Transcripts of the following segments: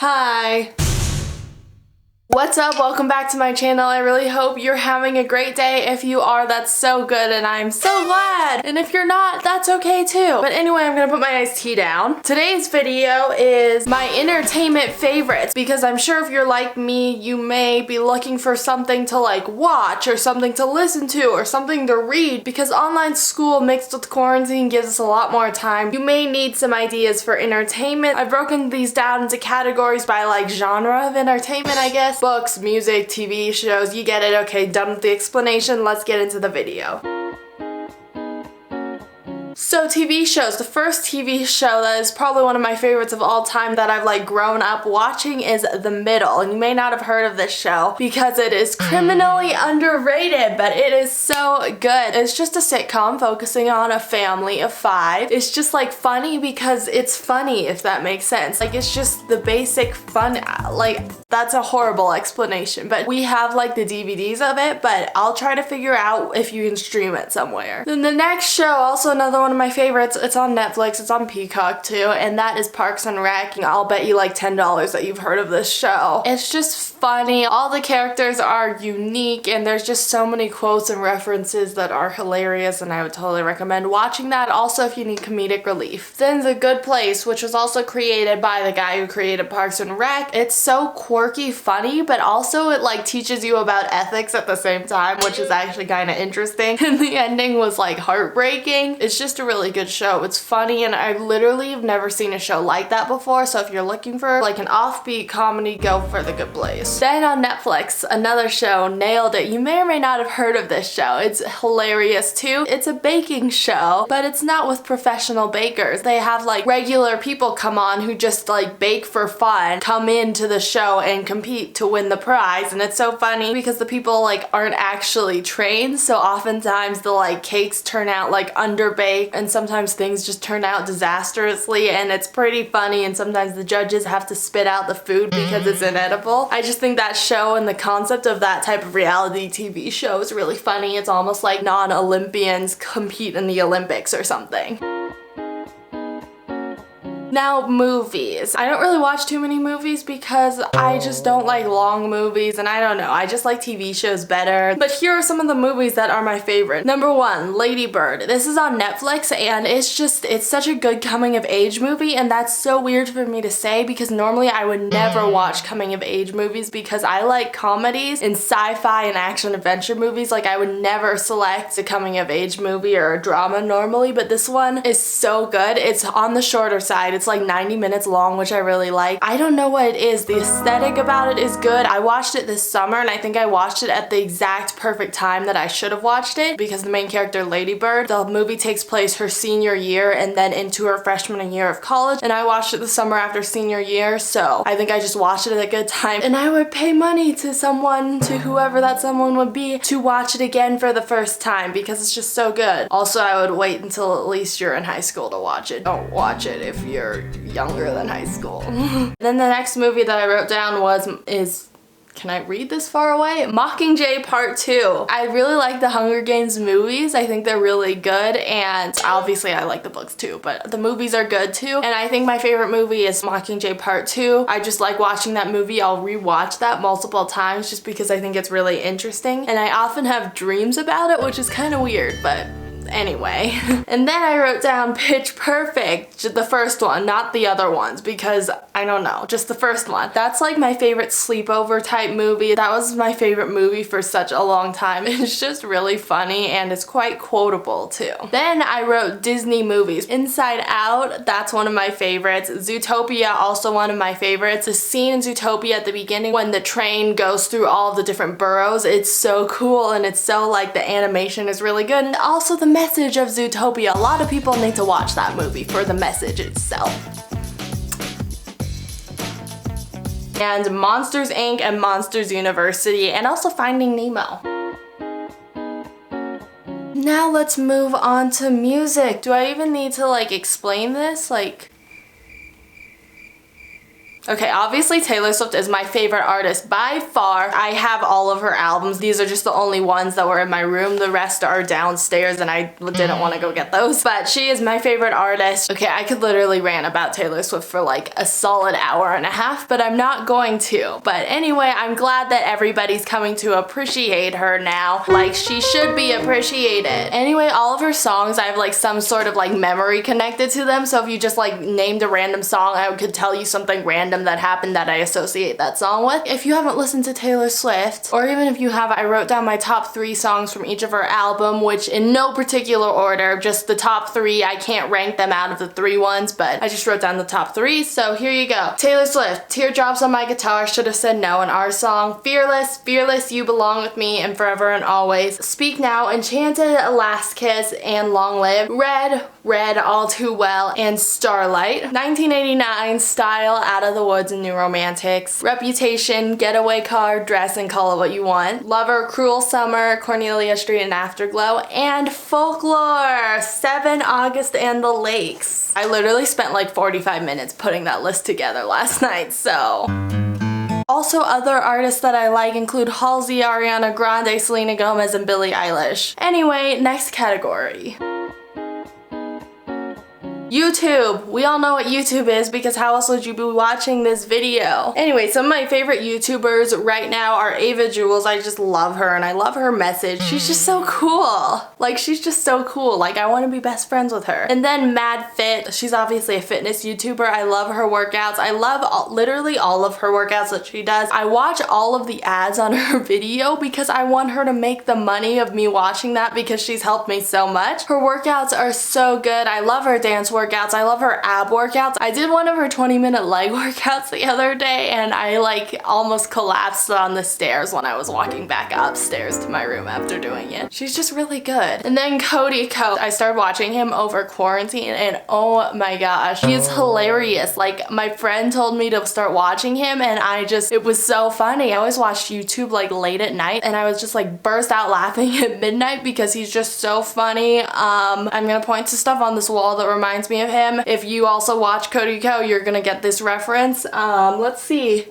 Hi! What's up? Welcome back to my channel. I really hope you're having a great day. If you are, that's so good and I'm so glad. And if you're not, that's okay too. But anyway, I'm gonna put my iced tea down. Today's video is my entertainment favorites because I'm sure if you're like me, you may be looking for something to like watch or something to listen to or something to read because online school mixed with quarantine gives us a lot more time. You may need some ideas for entertainment. I've broken these down into categories by like genre of entertainment, I guess. Books, music, TV shows, you get it. Okay, done with the explanation, let's get into the video. So TV shows, the first TV show that is probably one of my favorites of all time that I've like grown up watching is The Middle, and you may not have heard of this show because it is criminally underrated, but it is so good. It's just a sitcom focusing on a family of 5. It's just like funny because it's funny, if that makes sense. Like it's just the basic fun, like that's a horrible explanation, but we have like the DVDs of it, but I'll try to figure out if you can stream it somewhere. Then the next show, also another one of my favorites, it's on Netflix, it's on Peacock too, and that is Parks and Rec. I'll bet you like $10 that you've heard of this show. It's just funny, all the characters are unique, and there's just so many quotes and references that are hilarious, and I would totally recommend watching that. Also, if you need comedic relief. Then The Good Place, which was also created by the guy who created Parks and Rec. It's so quirky, funny, but also it like teaches you about ethics at the same time, which is actually kind of interesting. And the ending was like heartbreaking. It's just a really good show. It's funny, and I literally have never seen a show like that before, so if you're looking for like an offbeat comedy, go for The Good Place. Then on Netflix, another show, Nailed It. You may or may not have heard of this show. It's hilarious too. It's a baking show, but it's not with professional bakers. They have like regular people come on who just like bake for fun, come into the show and compete to win the prize, and it's so funny because the people like aren't actually trained, so oftentimes the like cakes turn out like underbaked, and sometimes things just turn out disastrously, and it's pretty funny, and sometimes the judges have to spit out the food because it's inedible. I just think that show and the concept of that type of reality TV show is really funny. It's almost like non-Olympians compete in the Olympics or something. Now, movies. I don't really watch too many movies because I just don't like long movies, and I don't know, I just like TV shows better. But here are some of the movies that are my favorite. Number 1, Lady Bird. This is on Netflix, and it's such a good coming of age movie, and that's so weird for me to say because normally I would never watch coming of age movies because I like comedies and sci-fi and action adventure movies. Like I would never select a coming of age movie or a drama normally, but this one is so good. It's on the shorter side. It's like 90 minutes long, which I really like. I don't know what it is. The aesthetic about it is good. I watched it this summer, and I think I watched it at the exact perfect time that I should have watched it because the main character, Lady Bird, the movie takes place her senior year and then into her freshman year of college, and I watched it the summer after senior year, so I think I just watched it at a good time, and I would pay money to someone, to whoever that someone would be, to watch it again for the first time because it's just so good. Also, I would wait until at least you're in high school to watch it. Don't watch it if you're younger than high school. Then the next movie that I wrote down is can I read this far away? Mockingjay Part 2. I really like the Hunger Games movies. I think they're really good, and obviously I like the books too, but the movies are good too. And I think my favorite movie is Mockingjay Part 2. I just like watching that movie. I'll rewatch that multiple times just because I think it's really interesting. And I often have dreams about it, which is kind of weird, but anyway. And then I wrote down Pitch Perfect, the first one, not the other ones, because I don't know, just the first one. That's like my favorite sleepover type movie. That was my favorite movie for such a long time. It's just really funny, and it's quite quotable too. Then I wrote Disney movies. Inside Out, that's one of my favorites. Zootopia, also one of my favorites. The scene in Zootopia at the beginning when the train goes through all the different boroughs, it's so cool, and it's so like the animation is really good, and also the message of Zootopia. A lot of people need to watch that movie for the message itself. And Monsters Inc. and Monsters University, and also Finding Nemo. Now let's move on to music. Do I even need to like explain this? Like, Okay, obviously Taylor Swift is my favorite artist by far. I have all of her albums. These are just the only ones that were in my room. The rest are downstairs and I didn't want to go get those. But she is my favorite artist. Okay, I could literally rant about Taylor Swift for like a solid hour and a half, but I'm not going to. But anyway, I'm glad that everybody's coming to appreciate her now. Like, she should be appreciated. Anyway, all of her songs, I have like some sort of like memory connected to them. So if you just like named a random song, I could tell you something random that happened that I associate that song with. If you haven't listened to Taylor Swift, or even if you have, I wrote down my top 3 songs from each of her album, which in no particular order, just the top 3. I can't rank them out of the 3 ones, but I just wrote down the top 3, so here you go. Taylor Swift, Teardrops on My Guitar, Should Have Said No, and Our Song, Fearless, Fearless, You Belong With Me, and Forever and Always, Speak Now, Enchanted, Last Kiss, and Long Live, Red, Red, All Too Well, and Starlight, 1989, Style, Out of the Woods, and New Romantics, Reputation, Getaway Car, Dress, and Call It What You Want, Lover, Cruel Summer, Cornelia Street, and Afterglow, and Folklore, 7 August, and the Lakes. I literally spent like 45 minutes putting that list together last night, so... Also, other artists that I like include Halsey, Ariana Grande, Selena Gomez, and Billie Eilish. Anyway, next category. YouTube. We all know what YouTube is because how else would you be watching this video? Anyway, some of my favorite YouTubers right now are Ava Jules. I just love her and I love her message. She's just so cool. Like, she's just so cool. Like, I want to be best friends with her. And then Mad Fit. She's obviously a fitness YouTuber. I love her workouts. I love literally all of her workouts that she does. I watch all of the ads on her video because I want her to make the money of me watching that because she's helped me so much. Her workouts are so good. I love her dance workouts. I love her ab workouts. I did one of her 20-minute leg workouts the other day and I like almost collapsed on the stairs when I was walking back upstairs to my room after doing it. She's just really good. And then Cody Ko. I started watching him over quarantine and oh my gosh, he's hilarious. Like, my friend told me to start watching him and it was so funny. I always watched YouTube like late at night and I was just like burst out laughing at midnight because he's just so funny. I'm gonna point to stuff on this wall that reminds me of him. If you also watch Cody Ko, you're gonna get this reference. Let's see.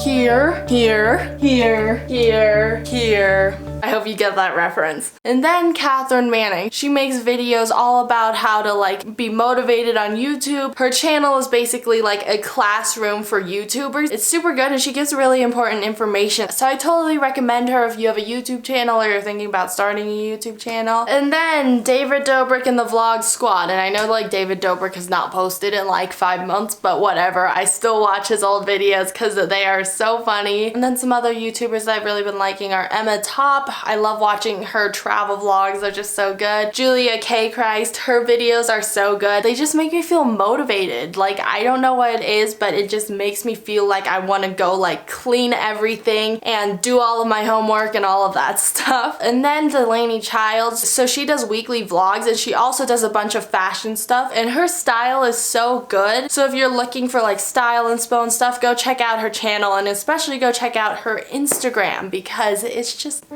Here, here, here, here, here. I hope you get that reference. And then Catherine Manning. She makes videos all about how to like be motivated on YouTube. Her channel is basically like a classroom for YouTubers. It's super good and she gives really important information. So I totally recommend her if you have a YouTube channel or you're thinking about starting a YouTube channel. And then David Dobrik and the Vlog Squad. And I know like David Dobrik has not posted in like 5 months, but whatever. I still watch his old videos because they are so funny. And then some other YouTubers that I've really been liking are Emma Top. I love watching her travel vlogs. They're just so good. Julia K. Christ. Her videos are so good. They just make me feel motivated. Like, I don't know what it is, but it just makes me feel like I want to go like clean everything and do all of my homework and all of that stuff. And then Delaney Childs. So she does weekly vlogs and she also does a bunch of fashion stuff and her style is so good. So if you're looking for like style inspo and stuff, go check out her channel and especially go check out her Instagram because it's just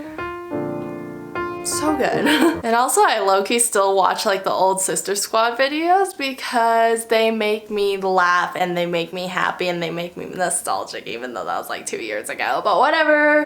so good. And also I low-key still watch like the old Sister Squad videos because they make me laugh and they make me happy and they make me nostalgic even though that was like 2 years ago, but whatever.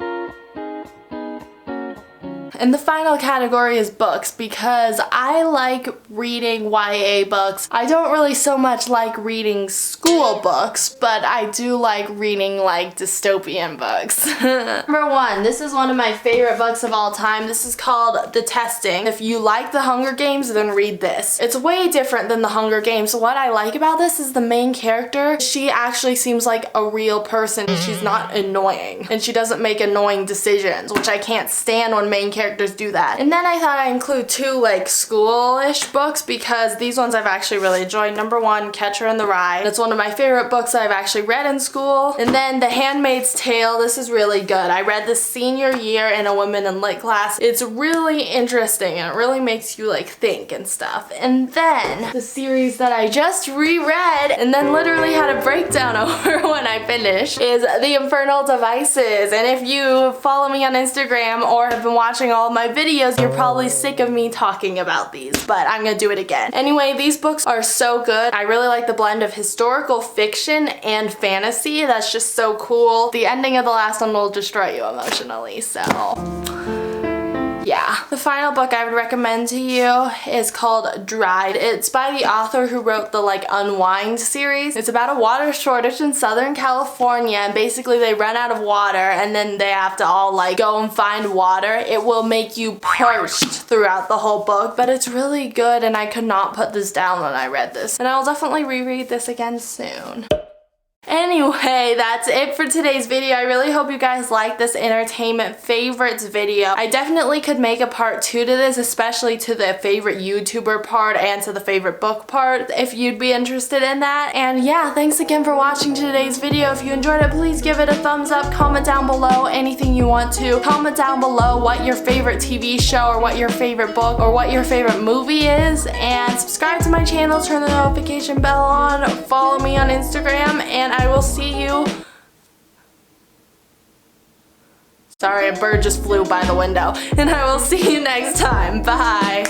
And the final category is books because I like reading YA books. I don't really so much like reading school books, but I do like reading like dystopian books. Number 1, this is one of my favorite books of all time. This is called The Testing. If you like The Hunger Games, then read this. It's way different than The Hunger Games. What I like about this is the main character, she actually seems like a real person. She's not annoying and she doesn't make annoying decisions, which I can't stand when main characters do that. And then I thought I'd include 2 like school-ish books because these ones I've actually really enjoyed. Number 1, Catcher in the Rye. It's one of my favorite books I've actually read in school. And then The Handmaid's Tale. This is really good. I read this senior year in a women in lit class. It's really interesting and it really makes you like think and stuff. And then the series that I just reread and then literally had a breakdown over when I finished is The Infernal Devices. And if you follow me on Instagram or have been watching all my videos, you're probably sick of me talking about these, but I'm gonna do it again. Anyway, these books are so good. I really like the blend of historical fiction and fantasy. That's just so cool. The ending of the last one will destroy you emotionally, so yeah. The final book I would recommend to you is called Dried. It's by the author who wrote the Unwind series. It's about a water shortage in Southern California, and basically they run out of water and then they have to all go and find water. It will make you parched throughout the whole book, but it's really good and I could not put this down when I read this. And I will definitely reread this again soon. Anyway, that's it for today's video. I really hope you guys like this entertainment favorites video. I definitely could make a part 2 to this, especially to the favorite YouTuber part and to the favorite book part, if you'd be interested in that. And yeah, thanks again for watching today's video. If you enjoyed it, please give it a thumbs up, comment down below anything you want to. Comment down below what your favorite TV show or what your favorite book or what your favorite movie is. And subscribe to my channel, turn the notification bell on, follow me on Instagram, and I will see you. Sorry, a bird just flew by the window. And I will see you next time. Bye.